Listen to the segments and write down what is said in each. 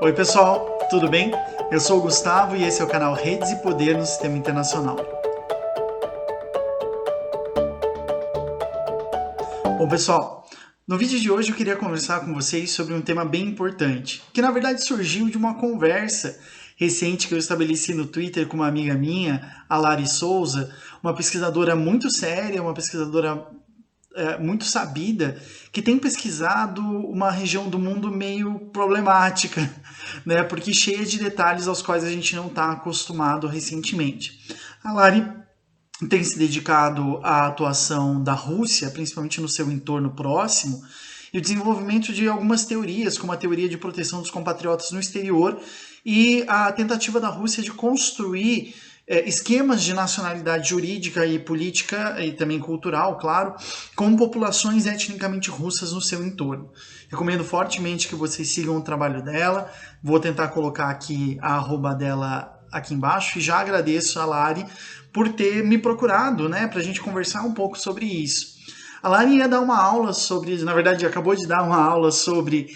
Oi pessoal, tudo bem? Eu sou o Gustavo e esse é o canal Redes e Poder no Sistema Internacional. Bom pessoal, no vídeo de hoje eu queria conversar com vocês sobre um tema bem importante, que na verdade surgiu de uma conversa recente que eu estabeleci no Twitter com uma amiga minha, a Lari Souza, uma pesquisadora muito séria, uma pesquisadora muito sabida, que tem pesquisado uma região do mundo meio problemática, né? Porque cheia de detalhes aos quais a gente não está acostumado recentemente. A Lari tem se dedicado à atuação da Rússia, principalmente no seu entorno próximo, e o desenvolvimento de algumas teorias, como a teoria de proteção dos compatriotas no exterior e a tentativa da Rússia de construir esquemas de nacionalidade jurídica e política e também cultural, claro, com populações etnicamente russas no seu entorno. Recomendo fortemente que vocês sigam o trabalho dela. Vou tentar colocar aqui a arroba dela aqui embaixo e já agradeço a Lari por ter me procurado, né, para a gente conversar um pouco sobre isso. A Lari ia dar uma aula sobre, na verdade acabou de dar uma aula sobre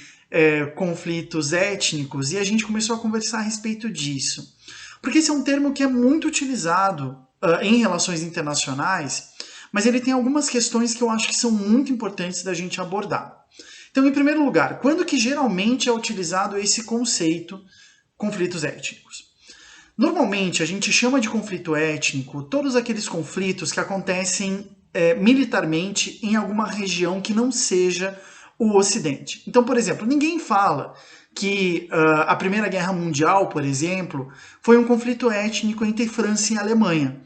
conflitos étnicos e a gente começou a conversar a respeito disso. Porque esse é um termo que é muito utilizado em relações internacionais, mas ele tem algumas questões que eu acho que são muito importantes da gente abordar. Então, em primeiro lugar, quando que geralmente é utilizado esse conceito, conflitos étnicos? Normalmente, a gente chama de conflito étnico todos aqueles conflitos que acontecem militarmente em alguma região que não seja o Ocidente. Então, por exemplo, ninguém fala que a Primeira Guerra Mundial, por exemplo, foi um conflito étnico entre França e Alemanha.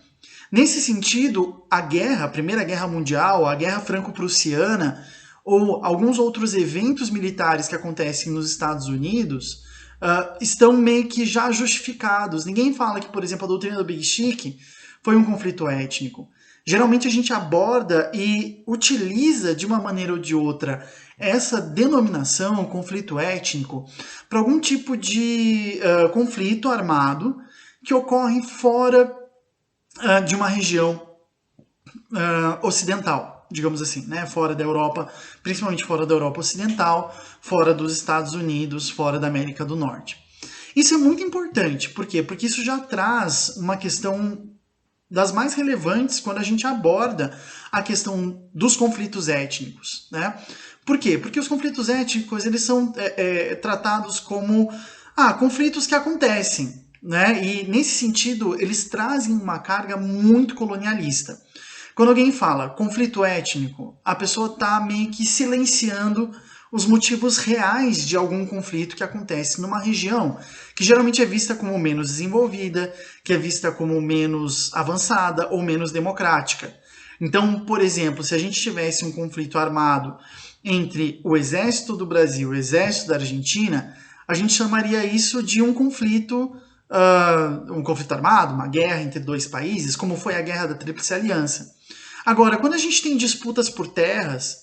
Nesse sentido, a Primeira Guerra Mundial, a Guerra Franco-Prussiana ou alguns outros eventos militares que acontecem nos Estados Unidos estão meio que já justificados. Ninguém fala que, por exemplo, a doutrina do Big Chic foi um conflito étnico. Geralmente a gente aborda e utiliza de uma maneira ou de outra essa denominação, conflito étnico, para algum tipo de conflito armado que ocorre fora de uma região ocidental, digamos assim, né? Fora da Europa, principalmente fora da Europa Ocidental, fora dos Estados Unidos, fora da América do Norte. Isso é muito importante, por quê? Porque isso já traz uma questão das mais relevantes quando a gente aborda a questão dos conflitos étnicos, né? Por quê? Porque os conflitos étnicos, eles são tratados como conflitos que acontecem, né? E nesse sentido, eles trazem uma carga muito colonialista. Quando alguém fala conflito étnico, a pessoa está meio que silenciando os motivos reais de algum conflito que acontece numa região que geralmente é vista como menos desenvolvida, que é vista como menos avançada ou menos democrática. Então, por exemplo, se a gente tivesse um conflito armado entre o exército do Brasil e o exército da Argentina, a gente chamaria isso de um conflito armado, uma guerra entre dois países, como foi a Guerra da Tríplice Aliança. Agora, quando a gente tem disputas por terras,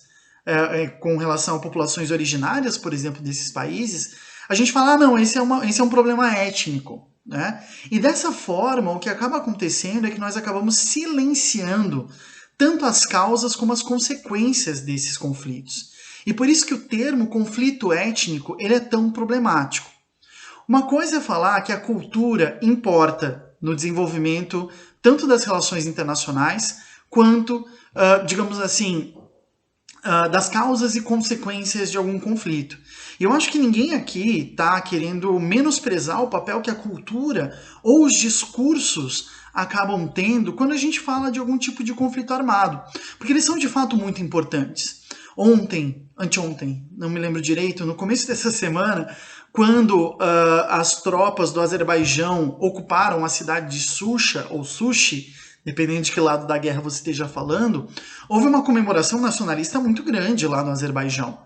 com relação a populações originárias, por exemplo, desses países, a gente fala, não, esse é um problema étnico. Né? E dessa forma, o que acaba acontecendo é que nós acabamos silenciando tanto as causas como as consequências desses conflitos. E por isso que o termo conflito étnico ele é tão problemático. Uma coisa é falar que a cultura importa no desenvolvimento tanto das relações internacionais, quanto, digamos assim, das causas e consequências de algum conflito. E eu acho que ninguém aqui está querendo menosprezar o papel que a cultura ou os discursos acabam tendo quando a gente fala de algum tipo de conflito armado, porque eles são de fato muito importantes. Anteontem, não me lembro direito, no começo dessa semana, quando as tropas do Azerbaijão ocuparam a cidade de Susha, ou Sushi, dependendo de que lado da guerra você esteja falando, houve uma comemoração nacionalista muito grande lá no Azerbaijão.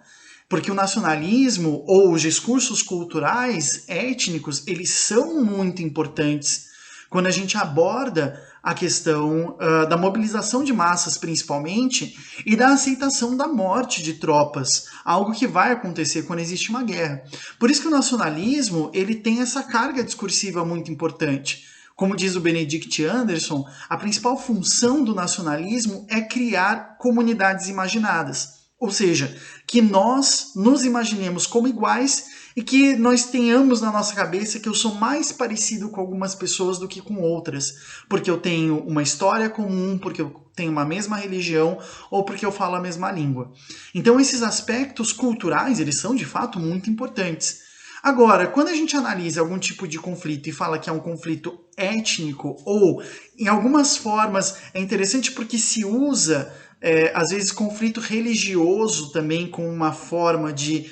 Porque o nacionalismo ou os discursos culturais étnicos, eles são muito importantes quando a gente aborda a questão da mobilização de massas, principalmente, e da aceitação da morte de tropas, algo que vai acontecer quando existe uma guerra. Por isso que o nacionalismo ele tem essa carga discursiva muito importante. Como diz o Benedict Anderson, a principal função do nacionalismo é criar comunidades imaginadas. Ou seja, que nós nos imaginemos como iguais e que nós tenhamos na nossa cabeça que eu sou mais parecido com algumas pessoas do que com outras, porque eu tenho uma história comum, porque eu tenho uma mesma religião ou porque eu falo a mesma língua. Então esses aspectos culturais, eles são de fato muito importantes. Agora, quando a gente analisa algum tipo de conflito e fala que é um conflito étnico, ou em algumas formas é interessante porque se usa, às vezes, conflito religioso também com uma forma de,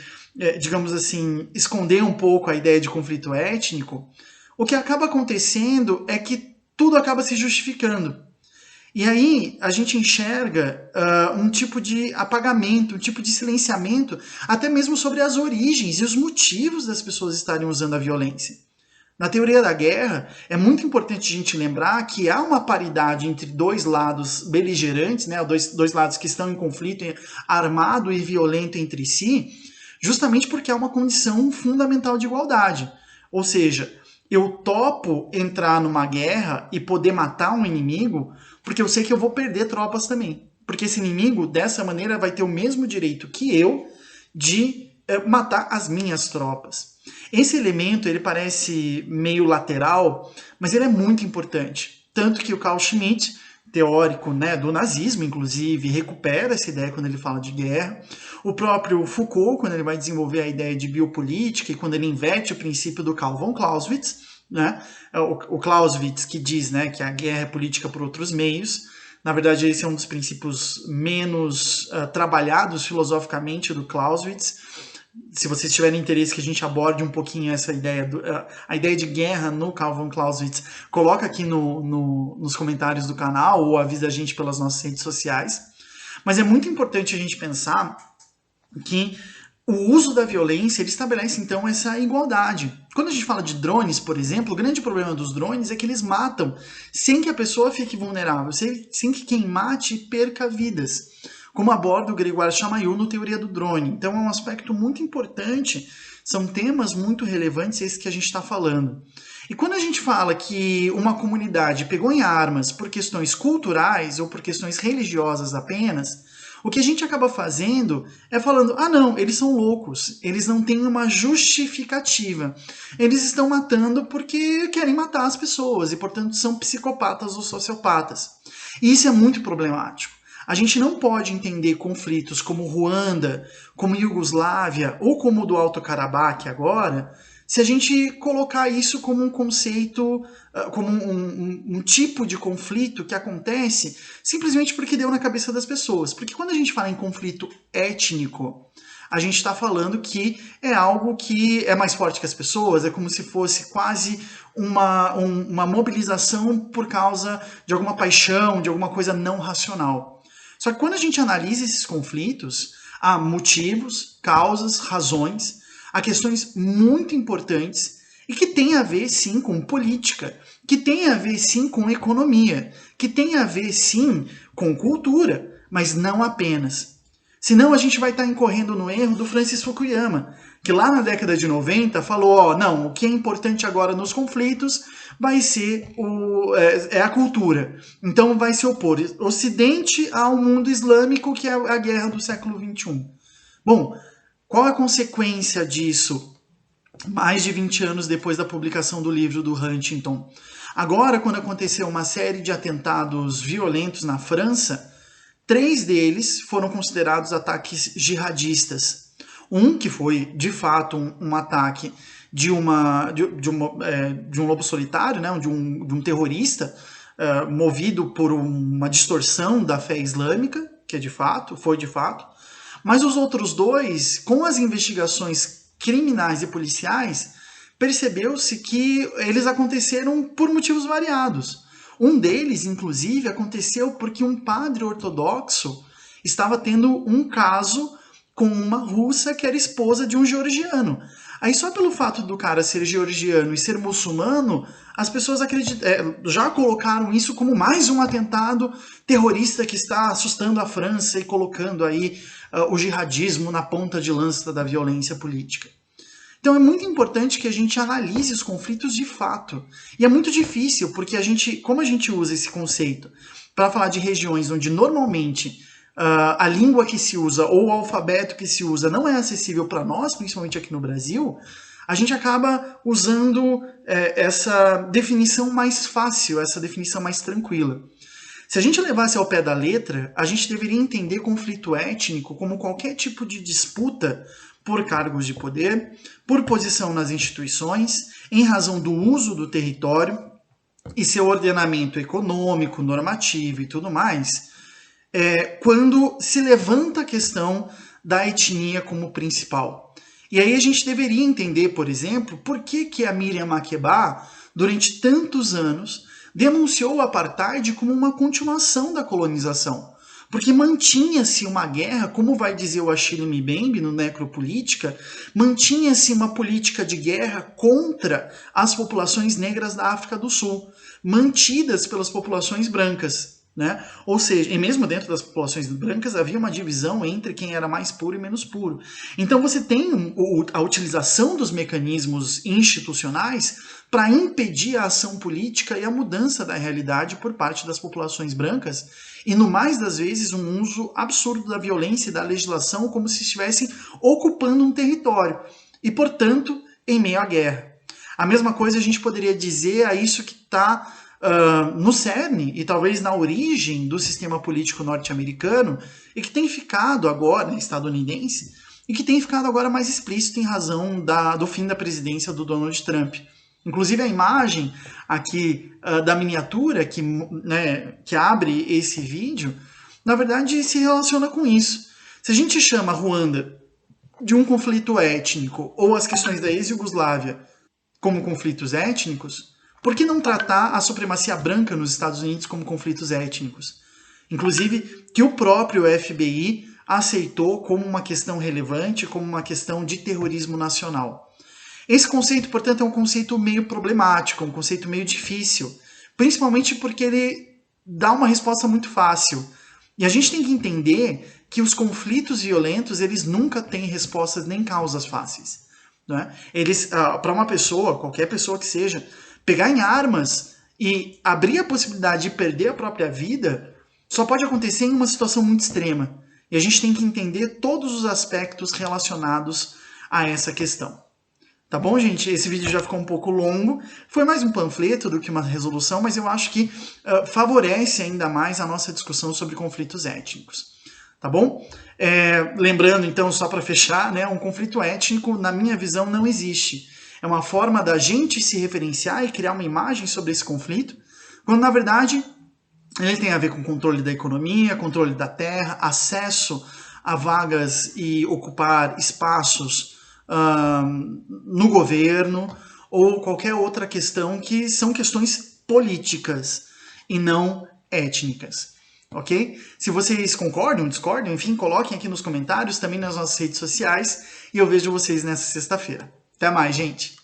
digamos assim, esconder um pouco a ideia de conflito étnico, o que acaba acontecendo é que tudo acaba se justificando. E aí a gente enxerga um tipo de apagamento, um tipo de silenciamento, até mesmo sobre as origens e os motivos das pessoas estarem usando a violência. Na teoria da guerra, é muito importante a gente lembrar que há uma paridade entre dois lados beligerantes, né, dois lados que estão em conflito armado e violento entre si, justamente porque há uma condição fundamental de igualdade. Ou seja, eu topo entrar numa guerra e poder matar um inimigo porque eu sei que eu vou perder tropas também. Porque esse inimigo, dessa maneira, vai ter o mesmo direito que eu de matar as minhas tropas. Esse elemento, ele parece meio lateral, mas ele é muito importante. Tanto que o Carl Schmitt, teórico, né, do nazismo, inclusive, recupera essa ideia quando ele fala de guerra. O próprio Foucault, quando ele vai desenvolver a ideia de biopolítica e quando ele inverte o princípio do Karl von Clausewitz, né, o Clausewitz que diz, né, que a guerra é política por outros meios. Na verdade, esse é um dos princípios menos trabalhados filosoficamente do Clausewitz. Se vocês tiverem interesse que a gente aborde um pouquinho essa ideia, a ideia de guerra no Karl von Clausewitz, coloca aqui nos comentários do canal ou avisa a gente pelas nossas redes sociais. Mas é muito importante a gente pensar que o uso da violência, ele estabelece então essa igualdade. Quando a gente fala de drones, por exemplo, o grande problema dos drones é que eles matam sem que a pessoa fique vulnerável, sem que quem mate perca vidas, como aborda o Grégoire Chamayou no Teoria do Drone. Então é um aspecto muito importante, são temas muito relevantes esses que a gente está falando. E quando a gente fala que uma comunidade pegou em armas por questões culturais ou por questões religiosas apenas, o que a gente acaba fazendo é falando, ah não, eles são loucos, eles não têm uma justificativa. Eles estão matando porque querem matar as pessoas e, portanto, são psicopatas ou sociopatas. E isso é muito problemático. A gente não pode entender conflitos como Ruanda, como Iugoslávia ou como o do Alto Karabakh agora, se a gente colocar isso como um conceito, como um tipo de conflito que acontece simplesmente porque deu na cabeça das pessoas. Porque quando a gente fala em conflito étnico, a gente está falando que é algo que é mais forte que as pessoas, é como se fosse quase uma mobilização por causa de alguma paixão, de alguma coisa não racional. Só que quando a gente analisa esses conflitos, há motivos, causas, razões, há questões muito importantes e que tem a ver sim com política, que tem a ver sim com economia, que tem a ver sim com cultura, mas não apenas. Senão a gente vai estar incorrendo no erro do Francis Fukuyama, que lá na década de 90 falou, ó, não, o que é importante agora nos conflitos vai ser a cultura. Então vai se opor Ocidente ao mundo islâmico, que é a guerra do século XXI. Bom, qual a consequência disso mais de 20 anos depois da publicação do livro do Huntington? Agora, quando aconteceu uma série de atentados violentos na França, 3 deles foram considerados ataques jihadistas. Um que foi, de fato, um ataque de um lobo solitário, né, de um terrorista, movido por uma distorção da fé islâmica, que foi de fato. Mas os outros 2, com as investigações criminais e policiais, percebeu-se que eles aconteceram por motivos variados. Um deles, inclusive, aconteceu porque um padre ortodoxo estava tendo um caso com uma russa que era esposa de um georgiano. Aí só pelo fato do cara ser georgiano e ser muçulmano, as pessoas já colocaram isso como mais um atentado terrorista que está assustando a França e colocando aí o jihadismo na ponta de lança da violência política. Então é muito importante que a gente analise os conflitos de fato. E é muito difícil, porque como a gente usa esse conceito para falar de regiões onde normalmente a língua que se usa ou o alfabeto que se usa não é acessível para nós, principalmente aqui no Brasil, a gente acaba usando essa definição mais fácil, essa definição mais tranquila. Se a gente levasse ao pé da letra, a gente deveria entender conflito étnico como qualquer tipo de disputa por cargos de poder, por posição nas instituições, em razão do uso do território e seu ordenamento econômico, normativo e tudo mais, quando se levanta a questão da etnia como principal. E aí a gente deveria entender, por exemplo, por que a Miriam Makeba, durante tantos anos, denunciou o apartheid como uma continuação da colonização. Porque mantinha-se uma guerra, como vai dizer o Achille Mbembe no Necropolítica, mantinha-se uma política de guerra contra as populações negras da África do Sul, mantidas pelas populações brancas. Né? Ou seja, e mesmo dentro das populações brancas havia uma divisão entre quem era mais puro e menos puro. Então você tem a utilização dos mecanismos institucionais para impedir a ação política e a mudança da realidade por parte das populações brancas e, no mais das vezes, um uso absurdo da violência e da legislação como se estivessem ocupando um território e, portanto, em meio à guerra. A mesma coisa a gente poderia dizer a isso que está no cerne e talvez na origem do sistema político norte-americano e que tem ficado agora, estadunidense, e que tem ficado agora mais explícito em razão do fim da presidência do Donald Trump. Inclusive a imagem aqui da miniatura que abre esse vídeo, na verdade se relaciona com isso. Se a gente chama Ruanda de um conflito étnico ou as questões da ex-Iugoslávia como conflitos étnicos, por que não tratar a supremacia branca nos Estados Unidos como conflitos étnicos? Inclusive, que o próprio FBI aceitou como uma questão relevante, como uma questão de terrorismo nacional. Esse conceito, portanto, é um conceito meio problemático, um conceito meio difícil, principalmente porque ele dá uma resposta muito fácil. E a gente tem que entender que os conflitos violentos, eles nunca têm respostas nem causas fáceis. Né? Eles, para uma pessoa, qualquer pessoa que seja, pegar em armas e abrir a possibilidade de perder a própria vida só pode acontecer em uma situação muito extrema. E a gente tem que entender todos os aspectos relacionados a essa questão. Tá bom, gente? Esse vídeo já ficou um pouco longo. Foi mais um panfleto do que uma resolução, mas eu acho que favorece ainda mais a nossa discussão sobre conflitos étnicos. Tá bom? Lembrando, então, só para fechar, né, um conflito étnico, na minha visão, não existe. É uma forma da gente se referenciar e criar uma imagem sobre esse conflito, quando, na verdade, ele tem a ver com controle da economia, controle da terra, acesso a vagas e ocupar espaços no governo ou qualquer outra questão que são questões políticas e não étnicas. Ok? Se vocês concordam, discordam, enfim, coloquem aqui nos comentários, também nas nossas redes sociais, e eu vejo vocês nessa sexta-feira. Até mais, gente!